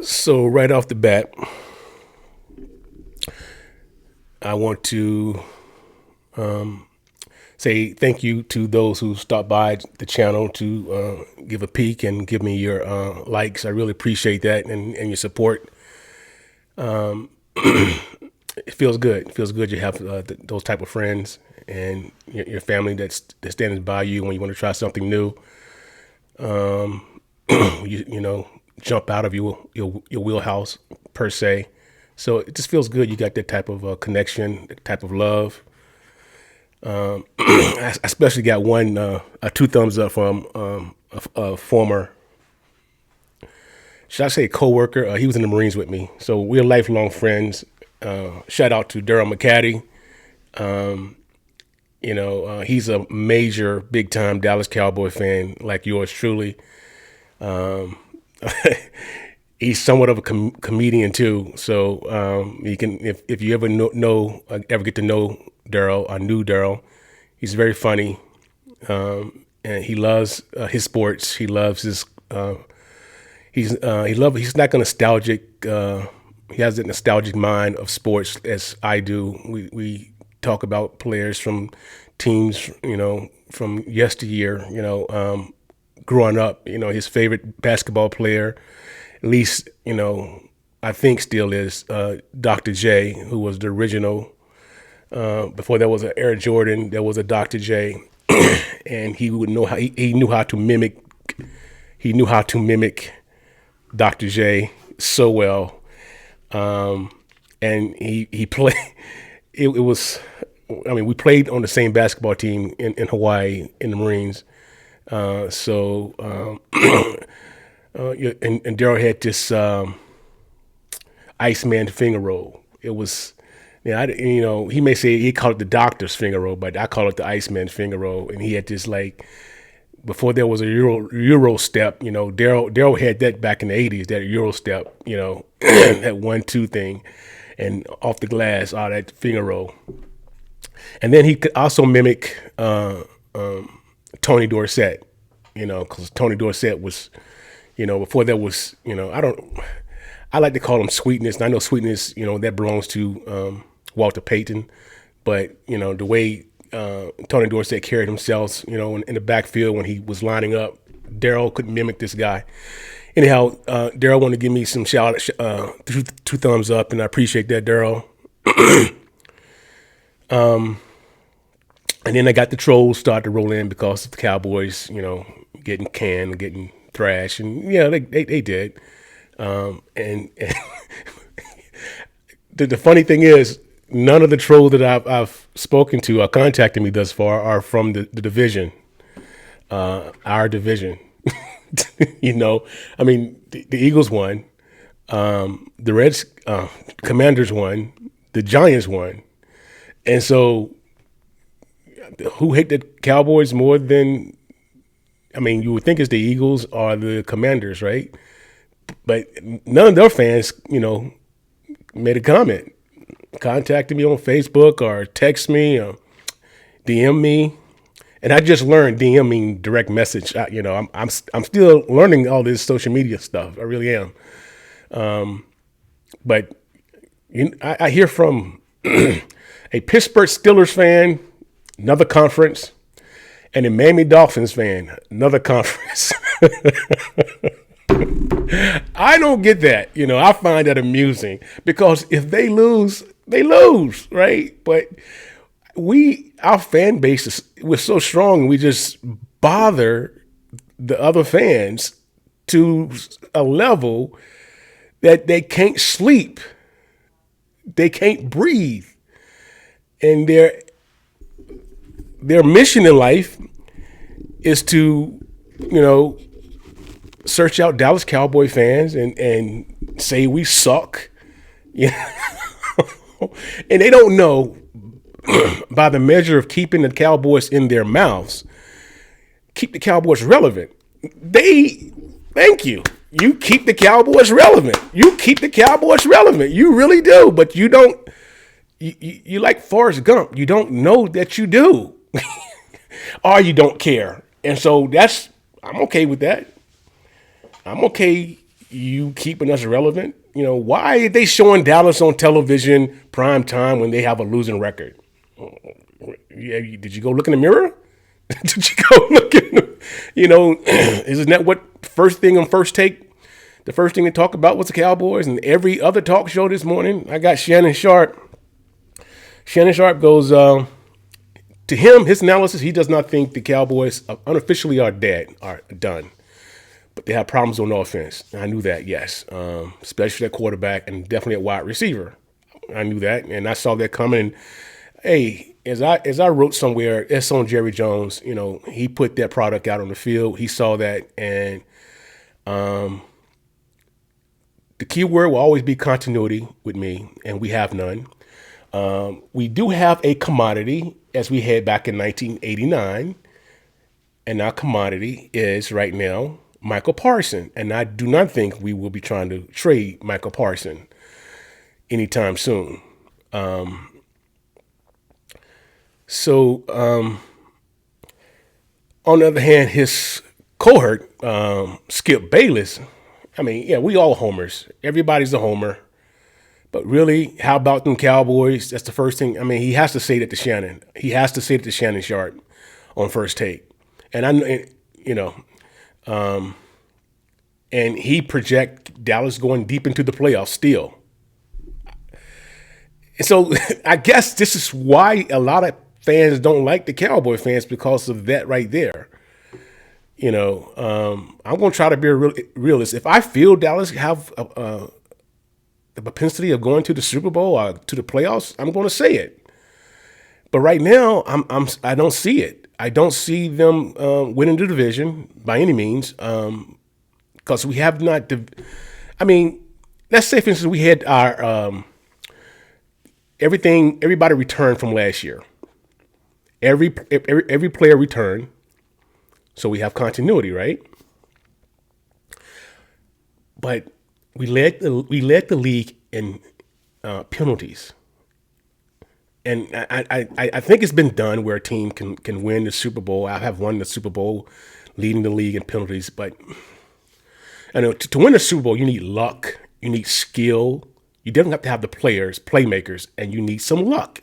So right off the bat, I want to say thank you to those who stopped by the channel to give a peek and give me your likes. I really appreciate that and your support. It feels good. It feels good you have those type of friends and your family that's standing by you when you want to try something new. You know, jump out of your wheelhouse per se. So it just feels good. You got that type of connection, that type of love. I especially got a 2 thumbs up from a former, should I say, coworker. He was in the Marines with me, so we're lifelong friends. Shout out to Daryl McCaddy. He's a major, big time Dallas Cowboy fan, like yours truly. He's somewhat of a comedian too, so you can, if you ever ever get to know Daryl, I knew Daryl. He's very funny, and he loves his sports. He loves his. He's not a nostalgic. He has a nostalgic mind of sports as I do. We talk about players from teams, from yesteryear. Growing up, his favorite basketball player, at least, I think still is Dr. J, who was the original. Before there was an Air Jordan, there was a Dr. J, and he would know how he knew how to mimic. He knew how to mimic Dr. J so well, and he played. It was, I mean, we played on the same basketball team in Hawaii in the Marines. And Daryl had this Iceman finger roll. It was, he may say he called it the doctor's finger roll, but I call it the Iceman finger roll. And he had this, like, before there was a Euro step, Daryl had that back in the 80s, that Euro step, that 1-2 thing, and off the glass, all that finger roll. And then he could also mimic Tony Dorsett, because Tony Dorsett was, before there was, I like to call him Sweetness. And I know Sweetness, that belongs to Walter Payton, but, the way Tony Dorsett carried himself, in the backfield when he was lining up, Daryl couldn't mimic this guy. Anyhow, Daryl wanted to give me some two thumbs up, and I appreciate that, Daryl. And then I got the trolls start to roll in because of the Cowboys, getting canned, getting thrashed, and they did. And the funny thing is, none of the trolls that I've spoken to or contacted me thus far are from the division, our division. I mean, the Eagles won, the Commanders won, the Giants won, and so who hate the Cowboys more than? I mean, you would think it's the Eagles or the Commanders, right? But none of their fans, made a comment, contacted me on Facebook or text me or DM me. And I just learned DM mean direct message. I'm still learning all this social media stuff. I really am. But I hear from a Pittsburgh Steelers fan, another conference, and a Miami Dolphins fan, another conference. I don't get that. I find that amusing because if they lose, right? But our fan base we're so strong, we just bother the other fans to a level that they can't sleep, they can't breathe, and their mission in life is to, search out Dallas Cowboy fans and say we suck, and they don't know by the measure of keeping the Cowboys in their mouths, keep the Cowboys relevant. Thank you. You keep the Cowboys relevant. You keep the Cowboys relevant. You really do, but you don't. You like Forrest Gump. You don't know that you do, or you don't care. And so I'm okay with that. I'm okay you keeping us relevant? Why are they showing Dallas on television prime time when they have a losing record? Yeah, did you go look in the mirror? Did you go look in the, isn't that what first thing on First Take? The first thing to talk about was the Cowboys, and every other talk show this morning, I got Shannon Sharp. Shannon Sharp goes, to him, his analysis, he does not think the Cowboys unofficially are done. But they have problems on offense. I knew that, yes. Especially at quarterback and definitely at wide receiver. I knew that, and I saw that coming. And, hey, as I wrote somewhere, it's on Jerry Jones. He put that product out on the field. He saw that, and the key word will always be continuity with me, and we have none. We do have a commodity as we had back in 1989, and our commodity is right now Michael Parsons, and I do not think we will be trying to trade Michael Parsons anytime soon. So, on the other hand, his cohort, Skip Bayless, we all homers. Everybody's a homer. But really, how about them Cowboys? That's the first thing. He has to say that to Shannon. He has to say it to Shannon Sharp on First Take. And and he project Dallas going deep into the playoffs still. And so I guess this is why a lot of fans don't like the Cowboy fans, because of that right there. I'm going to try to be a realist. If I feel Dallas have the propensity of going to the Super Bowl or to the playoffs, I'm going to say it. But right now, I don't see it. I don't see them winning the division by any means, because we have not. Let's say, for instance, we had our everybody returned from last year. Every player returned, so we have continuity, right? But we led the league in penalties, and I think it's been done where a team can win the Super Bowl. I have won the Super Bowl, leading the league in penalties. But to win the Super Bowl, you need luck, you need skill. You definitely have to have the playmakers, and you need some luck.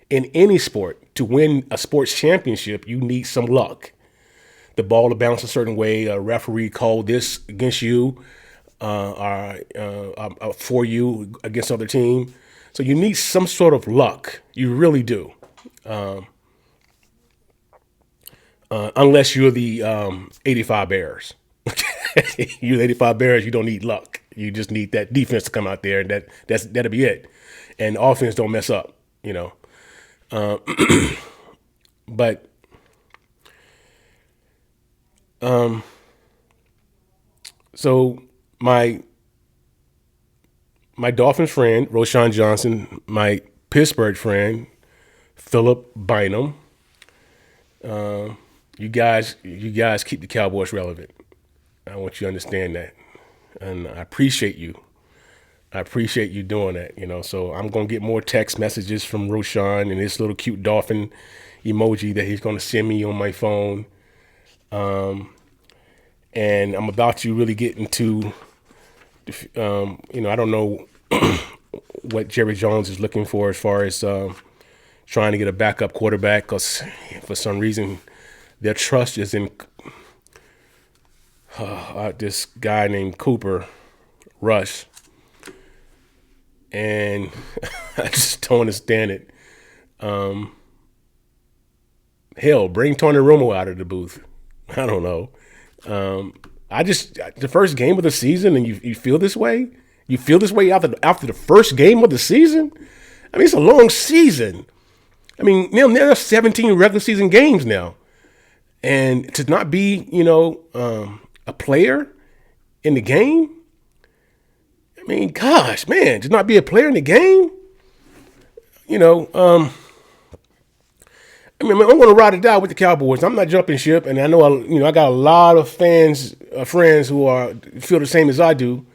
In any sport, to win a sports championship, you need some luck. The ball to bounce a certain way, a referee called this against you, for you against other team. So you need some sort of luck. You really do. Unless you're the 85 Bears. You're the 85 Bears, you don't need luck. You just need that defense to come out there, and that'll be it. And the offense don't mess up, But so my Dolphins friend, Roshan Johnson, my Pittsburgh friend, Philip Bynum, you guys keep the Cowboys relevant. I want you to understand that. And I appreciate you. I appreciate you doing that, So I'm going to get more text messages from Roshan and this little cute dolphin emoji that he's going to send me on my phone. And I'm about to really get into, I don't know what Jerry Jones is looking for as far as trying to get a backup quarterback, because for some reason their trust is in this guy named Cooper Rush. And I just don't understand it. Hell, bring Tony Romo out of the booth. I don't know. The first game of the season, and you feel this way? You feel this way after the first game of the season? It's a long season. There are 17 regular season games now. And to not be, a player in the game, gosh, man, to not be a player in the game, I'm going to ride or die with the Cowboys. I'm not jumping ship, and I know, I got a lot of friends who feel the same as I do,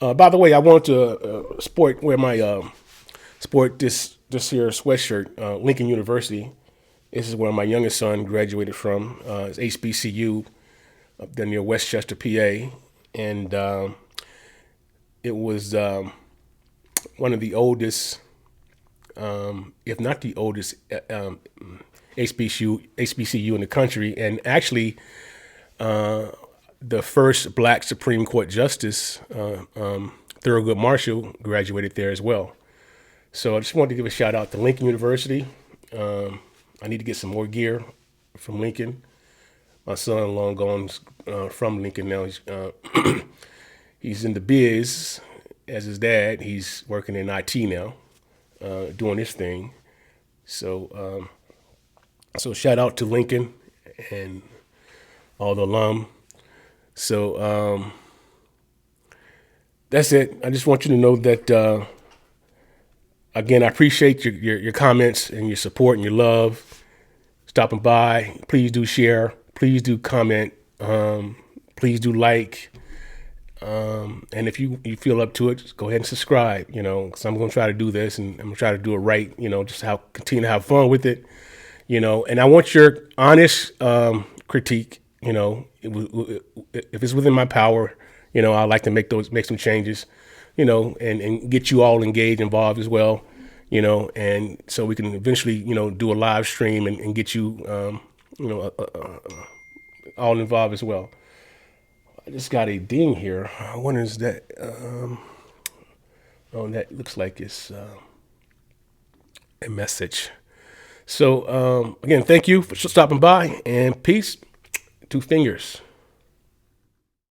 By the way, I want to wear my sport this here sweatshirt, Lincoln University. This is where my youngest son graduated from. It's HBCU up there near Westchester, PA. and it was one of the oldest, if not the oldest, HBCU in the country, and actually the first Black Supreme Court Justice, Thurgood Marshall, graduated there as well. So I just wanted to give a shout out to Lincoln University. I need to get some more gear from Lincoln. My son, long gone, from Lincoln now. He's in the biz as his dad. He's working in IT now, doing his thing. So, so shout out to Lincoln and all the alum. So that's it. I just want you to know that again, I appreciate your comments and your support and your love. Stopping by, please do share. Please do comment. Please do like. And if you feel up to it, just go ahead and subscribe. Because I'm going to try to do this, and I'm going to try to do it right. Just continue to have fun with it. And I want your honest critique. If it's within my power, I'd like to make some changes. And get you all engaged, involved as well. And so we can eventually, do a live stream and get you, all involved as well. I just got a ding here. I wonder is that, oh, that looks like it's a message. So again, thank you for stopping by, and peace. 2 fingers.